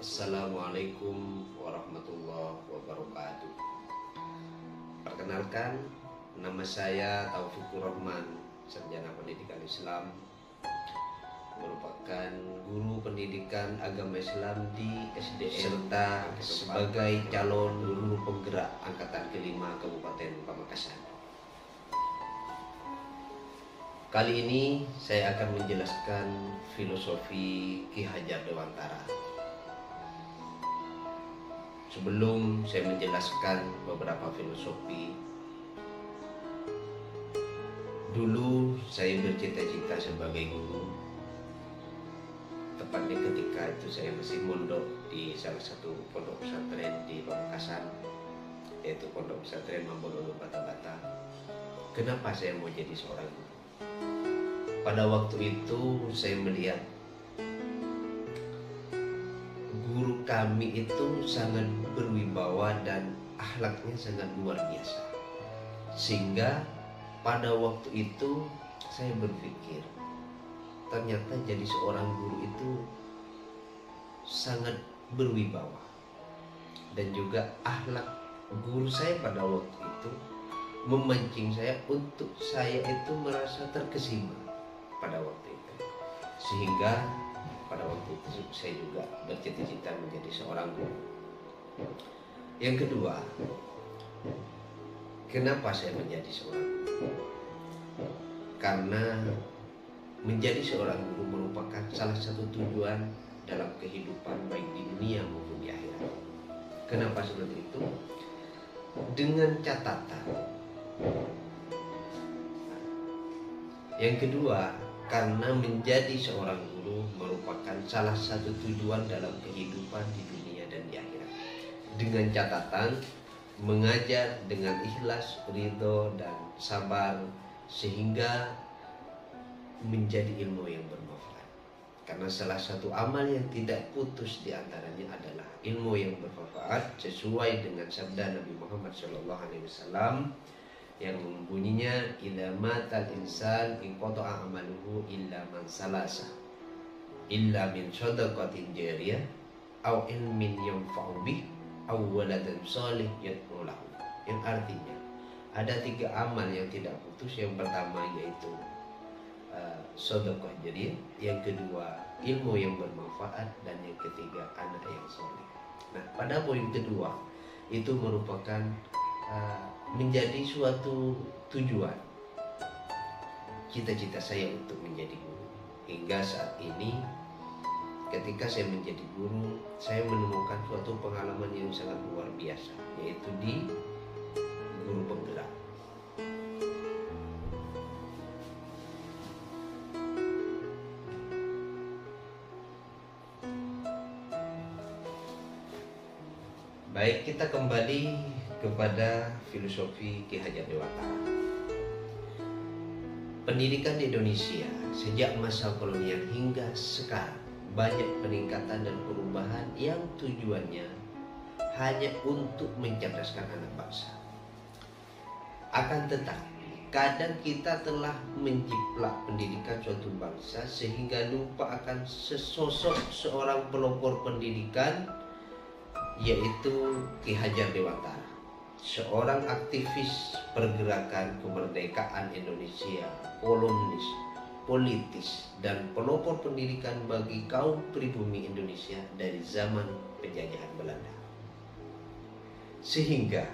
Assalamualaikum warahmatullahi wabarakatuh. Perkenalkan, nama saya Taufikur Rahman, sarjana pendidikan Islam, merupakan guru pendidikan agama Islam di SDN serta sebagai calon guru penggerak angkatan kelima Kabupaten Pamekasan. Kali ini saya akan menjelaskan filosofi Ki Hajar Dewantara. Sebelum saya menjelaskan beberapa filosofi, dulu saya bercita-cita sebagai guru. Tepatnya ketika itu saya masih mondok di salah satu pondok pesantren di Pamekasan, yaitu Pondok Pesantren Mambololo Bata-Bata. Kenapa saya mau jadi seorang guru? Pada waktu itu saya melihat guru kami itu sangat berwibawa dan akhlaknya sangat luar biasa. Sehingga pada waktu itu saya berpikir, ternyata jadi seorang guru itu sangat berwibawa. Dan juga akhlak guru saya pada waktu itu memancing saya untuk saya itu merasa terkesima pada waktu itu. Sehingga pada waktu itu saya juga bercita-cita menjadi seorang guru. Yang kedua, kenapa saya menjadi seorang guru? Karena menjadi seorang guru merupakan salah satu tujuan dalam kehidupan baik di dunia maupun di akhirat. Kenapa seperti itu? Dengan catatan. Yang kedua, karena menjadi seorang guru merupakan salah satu tujuan dalam kehidupan di dunia dan di akhirat. Dengan catatan mengajar dengan ikhlas, ridho dan sabar sehingga menjadi ilmu yang bermanfaat. Karena salah satu amal yang tidak putus di antaranya adalah ilmu yang bermanfaat, sesuai dengan sabda Nabi Muhammad SAW yang bunyinya, idza matal insan inqata'a amaluhu illa man salasa illa min shadaqatin jariyah aw ilmin yanfa'u bih aw waladin shalih yad'u lahu. Yang artinya ada 3 amal yang tidak putus. Yang pertama yaitu sedekah jariyah, yang kedua ilmu yang bermanfaat, dan yang ketiga anak yang soleh. Nah, pada poin kedua itu merupakan menjadi suatu tujuan cita-cita saya untuk menjadi guru. Hingga saat ini ketika saya menjadi guru, saya menemukan suatu pengalaman yang sangat luar biasa, yaitu di guru penggerak. Baik, kita kembali kepada filosofi Ki Hajar Dewantara. Pendidikan di Indonesia sejak masa kolonial hingga sekarang banyak peningkatan dan perubahan yang tujuannya hanya untuk mencerdaskan anak bangsa. Akan tetapi kadang kita telah menjiplak pendidikan suatu bangsa sehingga lupa akan sesosok seorang pelopor pendidikan, yaitu Ki Hajar Dewantara, seorang aktivis pergerakan kemerdekaan Indonesia, kolumnis, politis, dan pelopor pendidikan bagi kaum pribumi Indonesia dari zaman penjajahan Belanda. Sehingga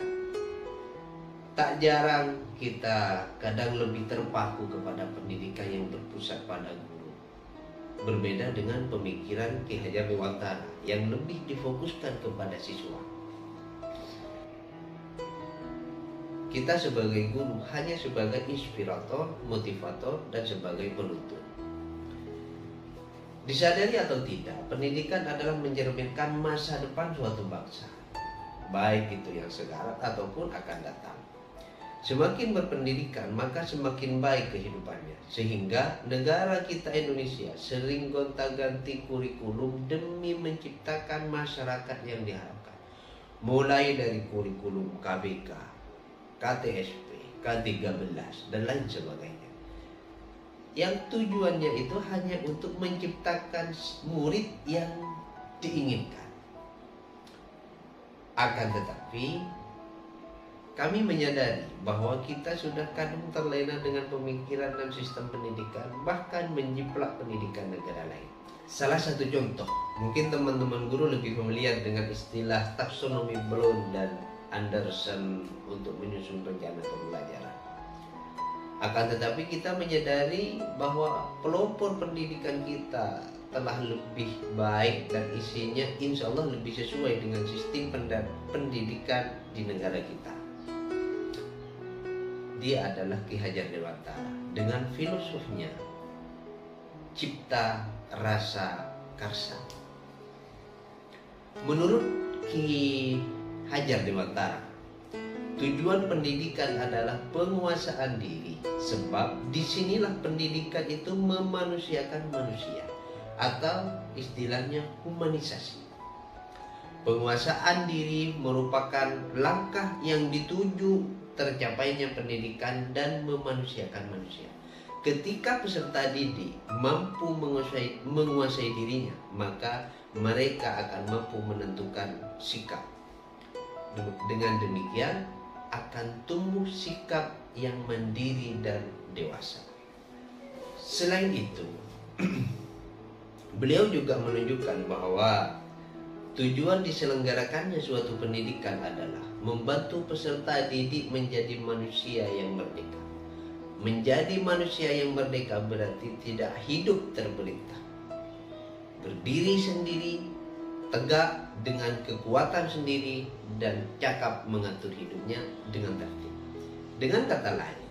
tak jarang kita kadang lebih terpaku kepada pendidikan yang berpusat pada guru. Berbeda dengan pemikiran Ki Hajar Dewantara yang lebih difokuskan kepada siswa. Kita sebagai guru hanya sebagai inspirator, motivator, dan sebagai penuntun. Disadari atau tidak, pendidikan adalah mencerminkan masa depan suatu bangsa, baik itu yang sekarang ataupun akan datang. Semakin berpendidikan, maka semakin baik kehidupannya. Sehingga negara kita Indonesia sering gonta-ganti kurikulum demi menciptakan masyarakat yang diharapkan. Mulai dari kurikulum KBK, KTSP, K13, dan lain sebagainya. Yang tujuannya itu hanya untuk menciptakan murid yang diinginkan. Akan tetapi kami menyadari bahwa kita sudah kadang terlena dengan pemikiran dan sistem pendidikan, bahkan menjiplak pendidikan negara lain. Salah satu contoh, mungkin teman-teman guru lebih familiar dengan istilah taksonomi Bloom dan Anderson untuk menyusun rencana pembelajaran. Akan tetapi kita menyadari bahwa pelopor pendidikan kita telah lebih baik dan isinya insya Allah lebih sesuai dengan sistem pendidikan di negara kita. Dia adalah Ki Hajar Dewantara dengan filosofnya cipta rasa karsa. Menurut Ki Hajar Dewantara, tujuan pendidikan adalah penguasaan diri, sebab disinilah pendidikan itu memanusiakan manusia, atau istilahnya humanisasi. Penguasaan diri merupakan langkah yang dituju tercapainya pendidikan dan memanusiakan manusia. Ketika peserta didik mampu menguasai dirinya, maka mereka akan mampu menentukan sikap. Dengan demikian akan tumbuh sikap yang mandiri dan dewasa. Selain itu, beliau juga menunjukkan bahwa tujuan diselenggarakannya suatu pendidikan adalah membantu peserta didik menjadi manusia yang merdeka. Menjadi manusia yang merdeka berarti tidak hidup terperintah, berdiri sendiri, tegak dengan kekuatan sendiri, dan cakap mengatur hidupnya dengan tertib. Dengan kata lain,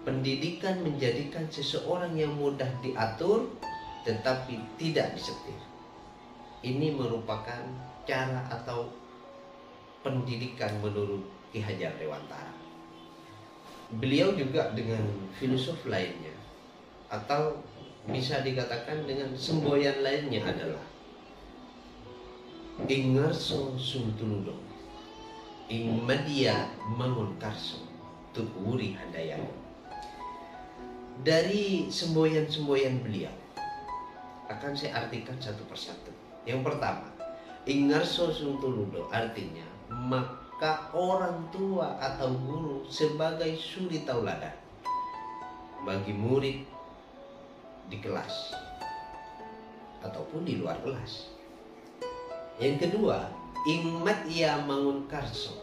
pendidikan menjadikan seseorang yang mudah diatur tetapi tidak disetir. Ini merupakan cara atau pendidikan menurut Ki Hajar Dewantara. Beliau juga dengan filosof lainnya, atau bisa dikatakan dengan semboyan lainnya adalah ing ngarso sumtuludo, ing media mangun karso tut wuri handayani. Dari semboyan-semboyan beliau akan saya artikan satu persatu. Yang pertama, ing ngarso sumtuludo artinya maka orang tua atau guru sebagai suri tauladan bagi murid di kelas ataupun di luar kelas. Yang kedua, ingmat ia mangun karso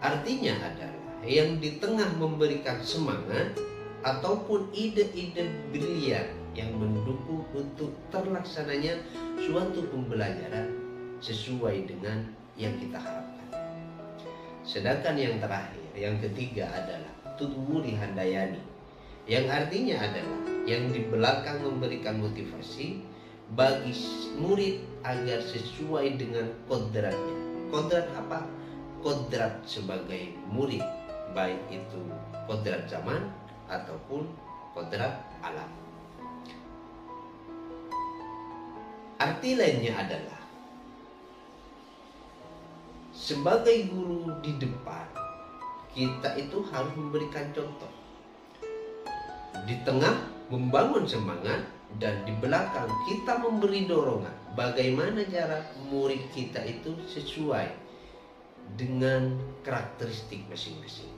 artinya adalah yang di tengah memberikan semangat ataupun ide-ide brilian yang mendukung untuk terlaksananya suatu pembelajaran sesuai dengan yang kita harapkan. Sedangkan yang terakhir, yang ketiga adalah tutwuri handayani, yang artinya adalah yang di belakang memberikan motivasi bagi murid agar sesuai dengan kodratnya. Kodrat apa? Kodrat sebagai murid, baik itu kodrat zaman ataupun kodrat alam. Arti lainnya adalah sebagai guru di depan, kita itu harus memberikan contoh. Di tengah membangun semangat, dan di belakang kita memberi dorongan. Bagaimana cara murid kita itu sesuai dengan karakteristik masing-masing.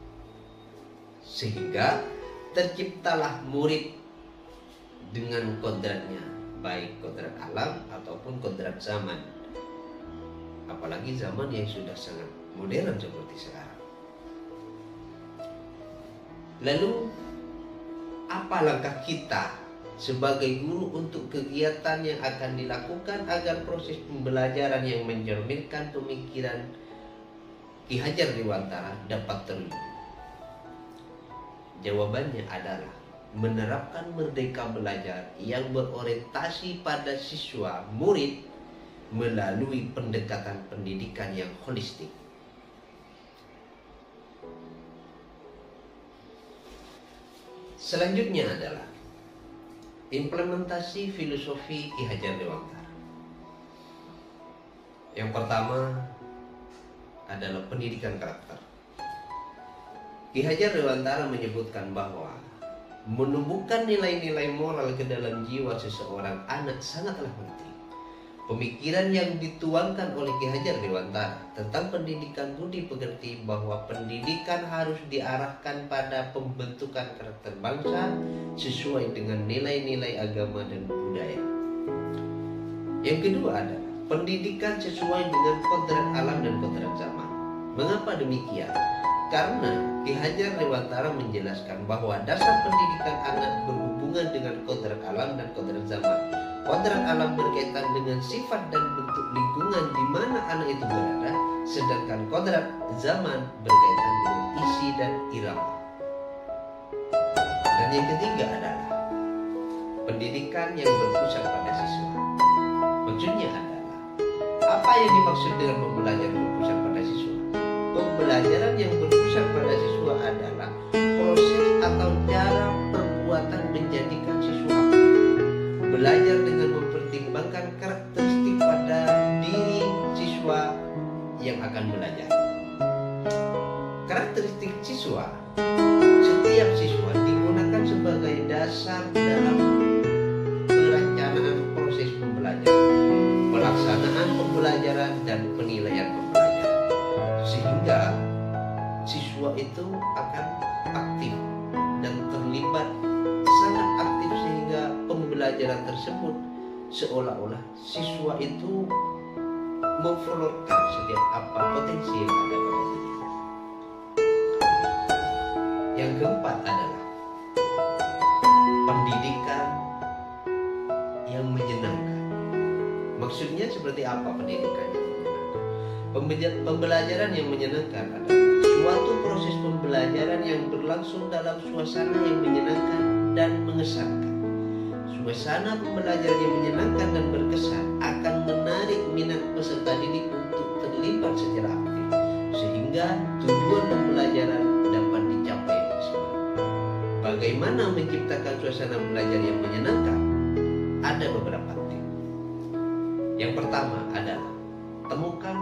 Sehingga terciptalah murid dengan kodratnya, baik kodrat alam ataupun kodrat zaman. Apalagi zaman yang sudah sangat modern seperti sekarang. Lalu apa langkah kita sebagai guru untuk kegiatan yang akan dilakukan agar proses pembelajaran yang mencerminkan pemikiran Ki Hajar Dewantara dapat terwujud? Jawabannya adalah menerapkan merdeka belajar yang berorientasi pada siswa murid melalui pendekatan pendidikan yang holistik. Selanjutnya adalah implementasi filosofi Ki Hajar Dewantara. Yang pertama adalah pendidikan karakter. Ki Hajar Dewantara menyebutkan bahwa menumbuhkan nilai-nilai moral ke dalam jiwa seseorang anak sangatlah penting. Pemikiran yang dituangkan oleh Ki Hajar Dewantara tentang pendidikan budi pekerti bahwa pendidikan harus diarahkan pada pembentukan karakter bangsa sesuai dengan nilai-nilai agama dan budaya. Yang kedua adalah pendidikan sesuai dengan kodrat alam dan kodrat zaman. Mengapa demikian? Karena Ki Hajar Dewantara menjelaskan bahwa dasar pendidikan anak berhubungan dengan kodrat alam dan kodrat zaman. Kodrat alam berkaitan dengan sifat dan bentuk lingkungan di mana anak itu berada, sedangkan kodrat zaman berkaitan dengan isi dan irama. Dan yang ketiga adalah pendidikan yang berpusat pada siswa. Maksudnya adalah, apa yang dimaksud dengan pembelajaran berpusat pada siswa? Pembelajaran yang berpusat pada siswa adalah proses atau cara perbuatan menjadikan siswa aktif. Belajar dengan mempertimbangkan karakteristik pada diri siswa yang akan belajar. Karakteristik siswa, setiap siswa digunakan sebagai dasar dalam perencanaan proses pembelajaran, pelaksanaan pembelajaran, dan penilaian pembelajaran. Sehingga siswa itu akan aktif dan terlibat sangat aktif, sehingga pembelajaran tersebut seolah-olah siswa itu memfollowerkan setiap apa potensi yang ada pada dirinya. Yang keempat adalah pendidikan yang menyenangkan. Maksudnya seperti apa pendidikan yang menyenangkan? Pembelajaran yang menyenangkan adalah suatu proses pembelajaran yang berlangsung dalam suasana yang menyenangkan dan mengesankan. Suasana pembelajaran yang menyenangkan dan berkesan akan menarik minat peserta didik untuk terlibat secara aktif, sehingga tujuan pembelajaran dapat dicapai maksimal. Bagaimana menciptakan suasana belajar yang menyenangkan? Ada beberapa tips. Yang pertama adalah temukan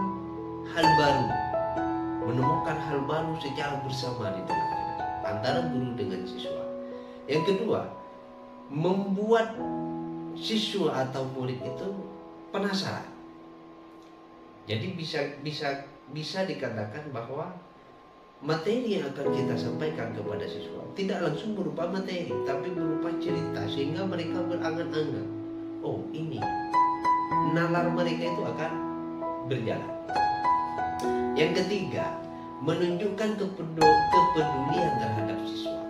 hal baru. Menemukan hal baru secara bersama di tengah-tengah antara guru dengan siswa. Yang kedua, membuat siswa atau murid itu penasaran. Jadi bisa dikatakan bahwa materi yang akan kita sampaikan kepada siswa tidak langsung berupa materi, tapi berupa cerita, sehingga mereka berangan-angan. Oh, ini nalar mereka itu akan berjalan. Yang ketiga, menunjukkan kepedulian terhadap siswa.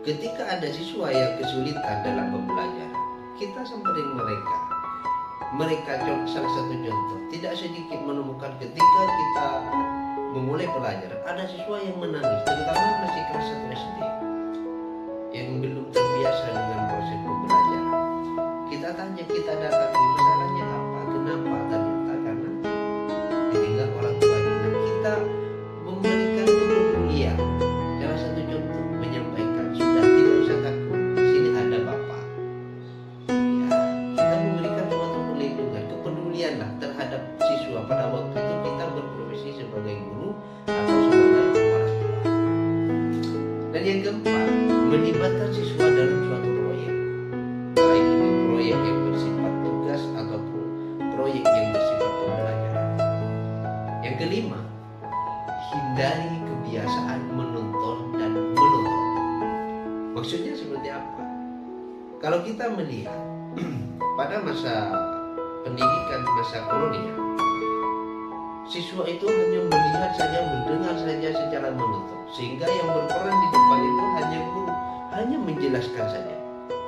Ketika ada siswa yang kesulitan dalam pembelajaran, kita samperin mereka. Salah satu contoh, tidak sedikit menemukan ketika kita memulai pelajaran, ada siswa yang menangis, terutama masih kelas 1 SD, yang belum terbiasa dengan proses pembelajaran. Kita tanya, kita datangi, masalahnya apa, kenapa? Ternyata karena ditinggal orang tuanya. Nah, kita memberikan kepedulian. Salah satu contoh, menyampaikan, sudah tidak usah takut, di sini ada Bapak. Ya, kita memberikan suatu perlindungan, kepedulian lah terhadap siswa. Pada waktu itu kita berprofesi sebagai guru atau sebagai orang tua. Dan yang keempat, melibatkan siswa dalam suatu proyek, baik itu proyek yang bersifat tugas ataupun proyek yang bersifat pembelajaran. Yang kelima, hindari kebiasaan menonton dan menonton. Maksudnya seperti apa? Kalau kita melihat pada masa pendidikan masa kolonial, siswa itu hanya melihat saja, mendengar saja secara monoton, sehingga yang berperan di depan itu hanya guru, hanya menjelaskan saja.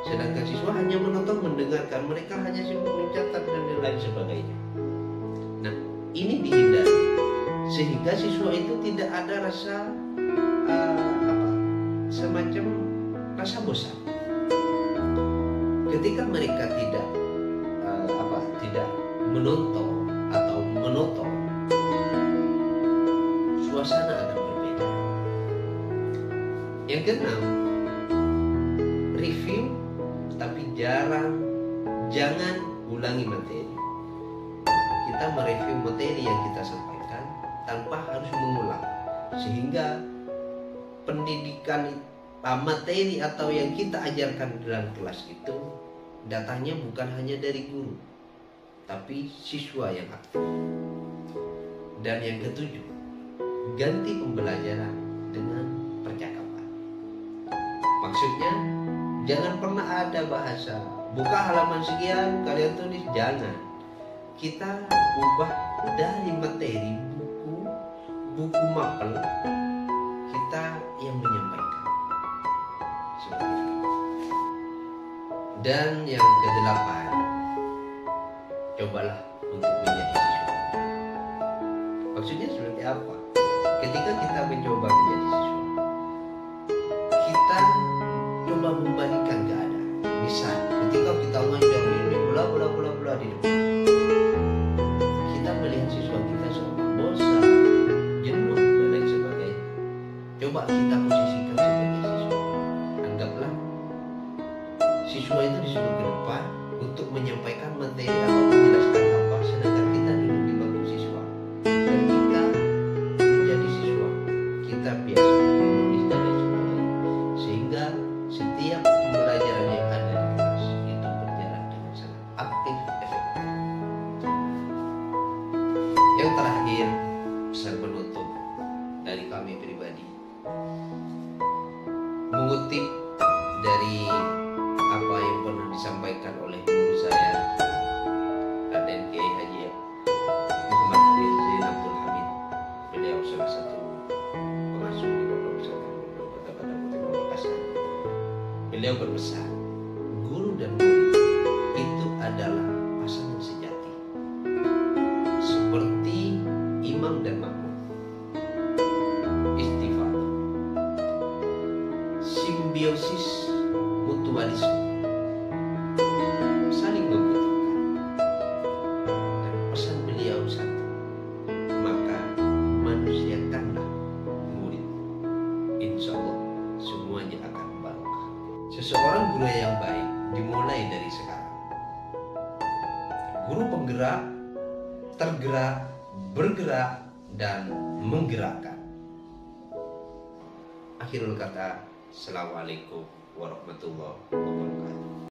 Sedangkan siswa hanya menonton, mendengarkan, mereka hanya sibuk mencatat dan lain sebagainya. Nah, ini dihindari sehingga siswa itu tidak ada rasa semacam rasa bosan. Ketika mereka tidak menonton atau menonton, suasana akan berbeda. Yang keenam, review tapi jangan ulangi materi. Kita mereview materi yang kita sampaikan tanpa harus mengulang, sehingga pendidikan materi atau yang kita ajarkan dalam kelas itu datangnya bukan hanya dari guru, tapi siswa yang aktif. Dan yang ketujuh, ganti pembelajaran dengan percakapan. Maksudnya, jangan pernah ada bahasa buka halaman sekian kalian tulis, jangan. Kita ubah dari materi buku mapel, kita yang menyampaikan. Seperti itu. Dan yang kedelapan, cobalah untuk menjadi siswa. Maksudnya seperti apa? Ketika kita mencoba menjadi siswa, kita coba membalikan keadaan. Misal, ketika kita ngajar ini bla bla bla bla di depan, kita melihat siswa kita seolah bosan, jenuh dan lain sebagainya. Coba kita posisikan sebagai siswa. Anggaplah siswa itu disuruh ke depan untuk menyampaikan materi atau menjelaskan apa, sedangkan kita duduk di bangku siswa. Ketika menjadi siswa, kita biasa menulis dan lain sebagainya, sehingga setiap pembelajaran yang ada di kelas itu berjalan dengan sangat aktif, efektif. Yang terakhir, pesan penutup dari kami pribadi, mengutip dari apa yang pernah disampaikan oleh guru saya, Raden Kiai Haji Muhammad Khalil Zain Abdul Hamid. Beliau salah satu pengasuh di Pondok Pesantren Pondok Kota Putih Makassar. Beliau berpesan, guru dan murid itu adalah pasangan sejati, seperti imam dan makmum. Istifadah, simbiosis, mutualisme, saling membutuhkan. Dan pesan beliau satu, maka manusiakanlah murid, insya Allah semuanya akan barokah. Seseorang guru yang baik dimulai dari sekarang. Guru penggerak, tergerak, bergerak, dan menggerakkan. Akhirul kata, Assalamualaikum warahmatullahi wabarakatuh.